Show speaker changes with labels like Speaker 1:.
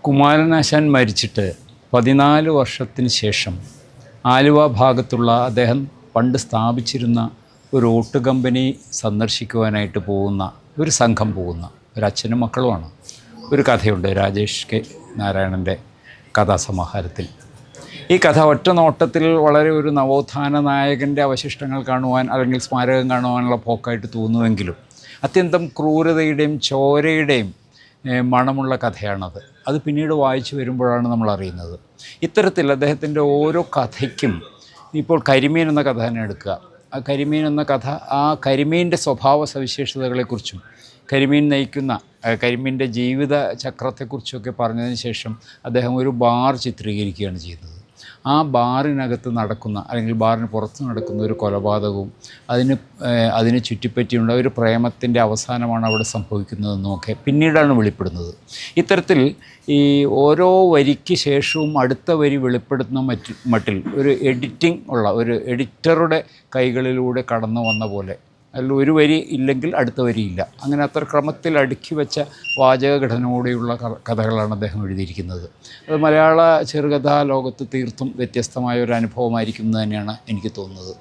Speaker 1: കുമാരനാശാൻ മരിച്ചിട്ട് 14 വർഷത്തിന് ശേഷം ആലുവ ഭാഗത്തുള്ള അദ്ദേഹം പണ്ട് സ്ഥാപിച്ചിരുന്ന ഒരു ഓട്ട് കമ്പനി സന്ദർശിക്കുവാനായിട്ട് പോകുന്ന ഒരു സംഘം പോകുന്ന ഒരച്ഛനും മക്കളുമാണ്. ഒരു കഥയുണ്ട് രാജേഷ് കെ നാരായണൻ്റെ കഥാസമാഹാരത്തിൽ. ഈ കഥ ഒറ്റ നോട്ടത്തിൽ വളരെ ഒരു നവോത്ഥാന നായകൻ്റെ അവശിഷ്ടങ്ങൾ കാണുവാൻ അല്ലെങ്കിൽ സ്മാരകം കാണുവാനുള്ള പോക്കായിട്ട് തോന്നുമെങ്കിലും അത്യന്തം ക്രൂരതയുടെയും ചോരയുടെയും മണമുള്ള കഥയാണത്. അത് പിന്നീട് വായിച്ചു വരുമ്പോഴാണ് നമ്മൾ അറിയുന്നത്. ഇത്തരത്തിൽ അദ്ദേഹത്തിൻ്റെ ഓരോ കഥയ്ക്കും, ഇപ്പോൾ കരിമീൻ എന്ന കഥ തന്നെ എടുക്കുക. ആ കരിമീൻ എന്ന കഥ ആ കരിമീൻ്റെ സ്വഭാവ സവിശേഷതകളെക്കുറിച്ചും കരിമീൻ നയിക്കുന്ന കരിമീൻ്റെ ജീവിത ചക്രത്തെക്കുറിച്ചൊക്കെ പറഞ്ഞതിന് ശേഷം അദ്ദേഹം ഒരു ബാർ ചിത്രീകരിക്കുകയാണ് ചെയ്യുന്നത്. ആ ബാറിനകത്ത് നടക്കുന്ന അല്ലെങ്കിൽ ബാറിന് പുറത്ത് നടക്കുന്ന ഒരു കൊലപാതകവും അതിന് ചുറ്റിപ്പറ്റിയുള്ള ഒരു പ്രേമത്തിൻ്റെ അവസാനമാണ് അവിടെ സംഭവിക്കുന്നതെന്നൊക്കെ പിന്നീടാണ് വെളിപ്പെടുന്നത്. ഇത്തരത്തിൽ ഈ ഓരോ വരിക്ക് ശേഷവും അടുത്ത വരി വെളിപ്പെടുത്തുന്ന മട്ടിൽ ഒരു എഡിറ്റിംഗ് ഉള്ള ഒരു എഡിറ്ററുടെ കൈകളിലൂടെ കടന്നു വന്ന പോലെ, അതിൽ ഒരു വരി ഇല്ലെങ്കിൽ അടുത്ത വരി ഇല്ല, അങ്ങനെ അത്ര ക്രമത്തിൽ അടുക്കി വെച്ച വാചകഘടനയോടെയുള്ള കഥകളാണ് അദ്ദേഹം എഴുതിയിരിക്കുന്നത്. അത് മലയാള ചെറുകഥാ ലോകത്ത് തീർത്തും വ്യത്യസ്തമായ ഒരു അനുഭവമായിരിക്കും എന്ന് തന്നെയാണ് എനിക്ക് തോന്നുന്നത്.